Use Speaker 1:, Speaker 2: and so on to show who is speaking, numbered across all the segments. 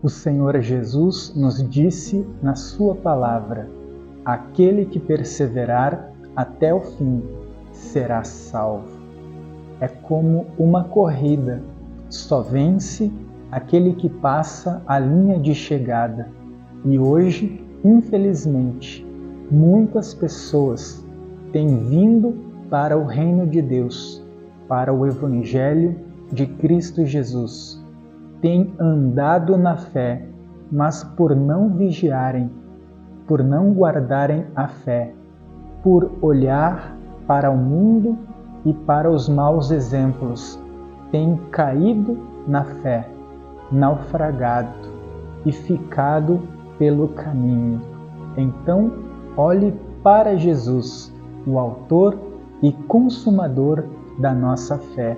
Speaker 1: O Senhor Jesus nos disse na sua palavra: aquele que perseverar até o fim será salvo. É como uma corrida, só vence aquele que passa a linha de chegada. E hoje, infelizmente, muitas pessoas têm vindo para o reino de Deus, para o Evangelho de Cristo Jesus. Têm andado na fé, mas por não vigiarem, por não guardarem a fé, por olhar para o mundo e para os maus exemplos, têm caído na fé, naufragado e ficado pelo caminho. Então, olhe para Jesus, o autor e consumador da nossa fé.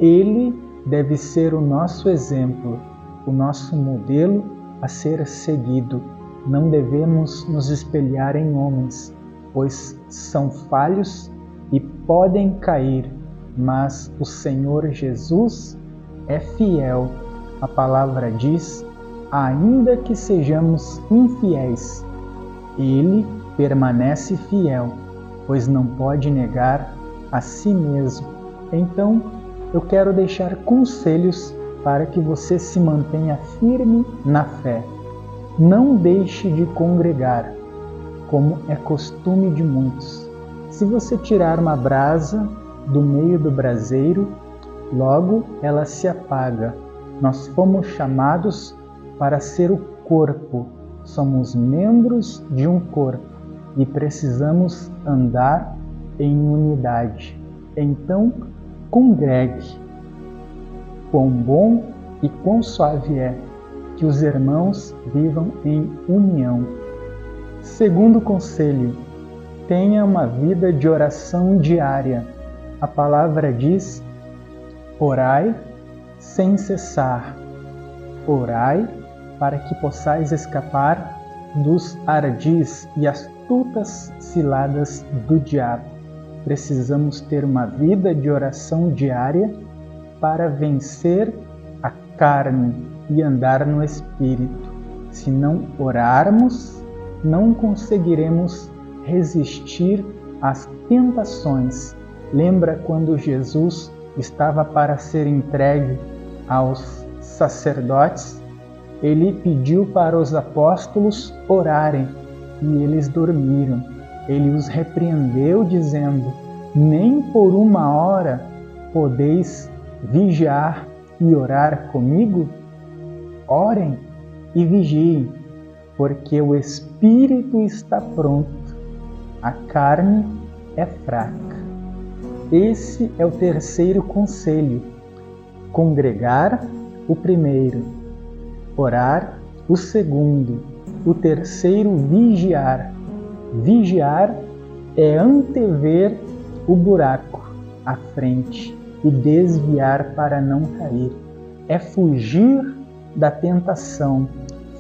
Speaker 1: Ele deve ser o nosso exemplo, o nosso modelo a ser seguido. Não devemos nos espelhar em homens, pois são falhos e podem cair, mas o Senhor Jesus é fiel. A palavra diz: ainda que sejamos infiéis, Ele permanece fiel, pois não pode negar a si mesmo. Então, eu quero deixar conselhos para que você se mantenha firme na fé. Não deixe de congregar, como é costume de muitos. Se você tirar uma brasa do meio do braseiro, logo ela se apaga. Nós fomos chamados para ser o corpo. Somos membros de um corpo e precisamos andar em unidade. Então, congregue. Quão bom e quão suave é que os irmãos vivam em união. Segundo conselho, tenha uma vida de oração diária. A palavra diz: orai sem cessar. Orai para que possais escapar dos ardis e astutas ciladas do diabo. Precisamos ter uma vida de oração diária para vencer a carne e andar no Espírito. Se não orarmos, não conseguiremos resistir às tentações. Lembra quando Jesus estava para ser entregue aos sacerdotes? Ele pediu para os apóstolos orarem e eles dormiram. Ele os repreendeu dizendo: nem por uma hora podeis vigiar e orar comigo? Orem e vigiem, porque o espírito está pronto, a carne é fraca. Esse é o terceiro conselho. Congregar, o primeiro. Orar, o segundo. O terceiro, vigiar. Vigiar é antever o buraco à frente e desviar para não cair. É fugir da tentação,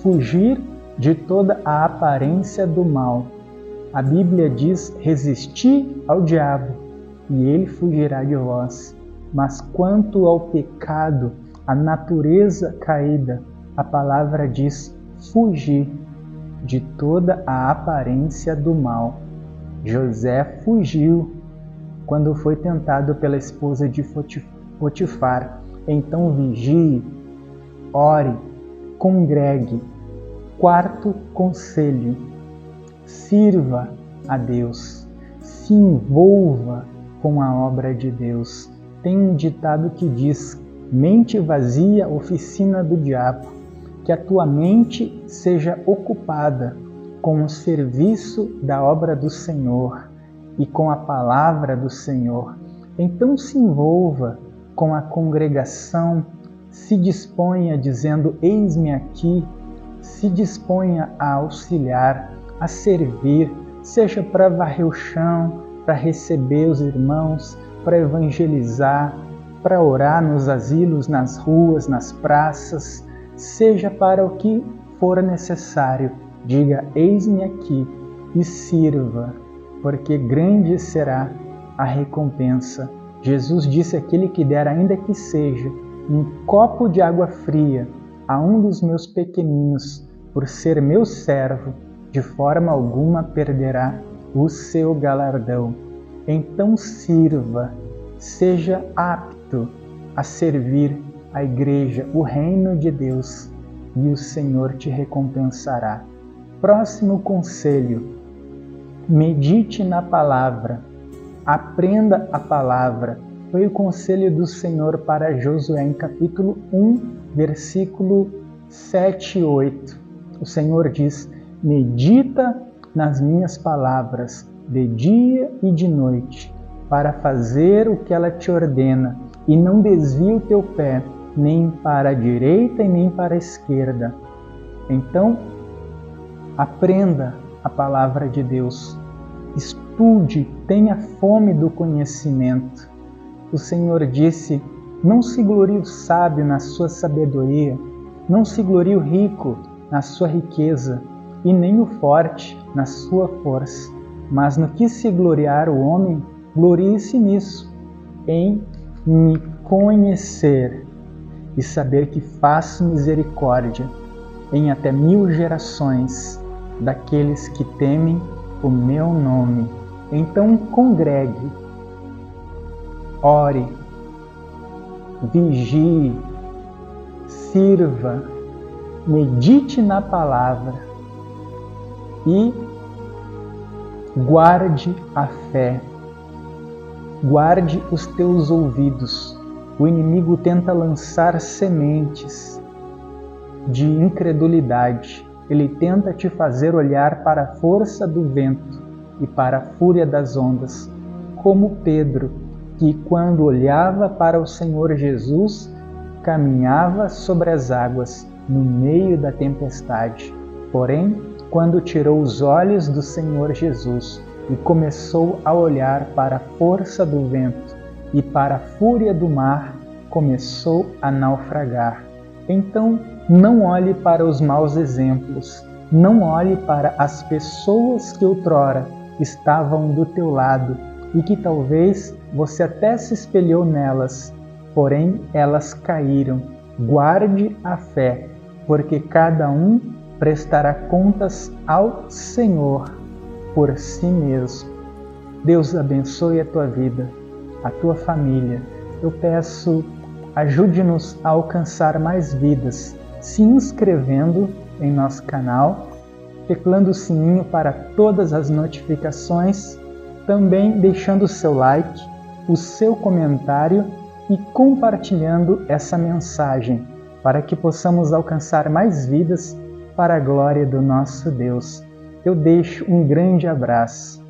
Speaker 1: fugir de toda a aparência do mal. A Bíblia diz: resisti ao diabo e ele fugirá de vós. Mas quanto ao pecado, a natureza caída, a palavra diz: fugir de toda a aparência do mal. José fugiu quando foi tentado pela esposa de Potifar. Então vigie, ore, congregue. Quarto conselho: sirva a Deus, se envolva com a obra de Deus. Tem um ditado que diz: mente vazia, oficina do diabo. Que a tua mente seja ocupada com o serviço da obra do Senhor e com a palavra do Senhor. Então se envolva com a congregação, se disponha dizendo: eis-me aqui, se disponha a auxiliar, a servir, seja para varrer o chão, para receber os irmãos, para evangelizar, para orar nos asilos, nas ruas, nas praças, seja para o que for necessário. Diga: eis-me aqui, e sirva, porque grande será a recompensa. Jesus disse: aquele que der, ainda que seja um copo de água fria a um dos meus pequeninos, por ser meu servo, de forma alguma perderá o seu galardão. Então sirva, seja apto a servir a igreja, o reino de Deus, e o Senhor te recompensará. Próximo conselho: medite na palavra, aprenda a palavra. Foi o conselho do Senhor para Josué em capítulo 1, versículo 7 e 8. O Senhor diz: medita nas minhas palavras de dia e de noite, para fazer o que ela te ordena, e não desvie o teu pé, nem para a direita e nem para a esquerda. Então, aprenda a palavra de Deus, estude, tenha fome do conhecimento. O Senhor disse: não se glorie o sábio na sua sabedoria, não se glorie o rico na sua riqueza, e nem o forte na sua força. Mas no que se gloriar o homem, glorie-se nisso, em me conhecer e saber que faço misericórdia em até 1000 gerações daqueles que temem o meu nome. Então congregue, ore, vigie, sirva, medite na palavra e guarde a fé. Guarde os teus ouvidos. O inimigo tenta lançar sementes de incredulidade. Ele tenta te fazer olhar para a força do vento e para a fúria das ondas, como Pedro, que quando olhava para o Senhor Jesus, caminhava sobre as águas no meio da tempestade. Porém, quando tirou os olhos do Senhor Jesus e começou a olhar para a força do vento e para a fúria do mar, começou a naufragar. Então, não olhe para os maus exemplos, não olhe para as pessoas que outrora estavam do teu lado e que talvez você até se espelhou nelas, porém elas caíram. Guarde a fé, porque cada um prestará contas ao Senhor por si mesmo. Deus abençoe a tua vida, a tua família. Eu peço, ajude-nos a alcançar mais vidas, se inscrevendo em nosso canal, teclando o sininho para todas as notificações, também deixando o seu like, o seu comentário e compartilhando essa mensagem, para que possamos alcançar mais vidas para a glória do nosso Deus. Eu deixo um grande abraço.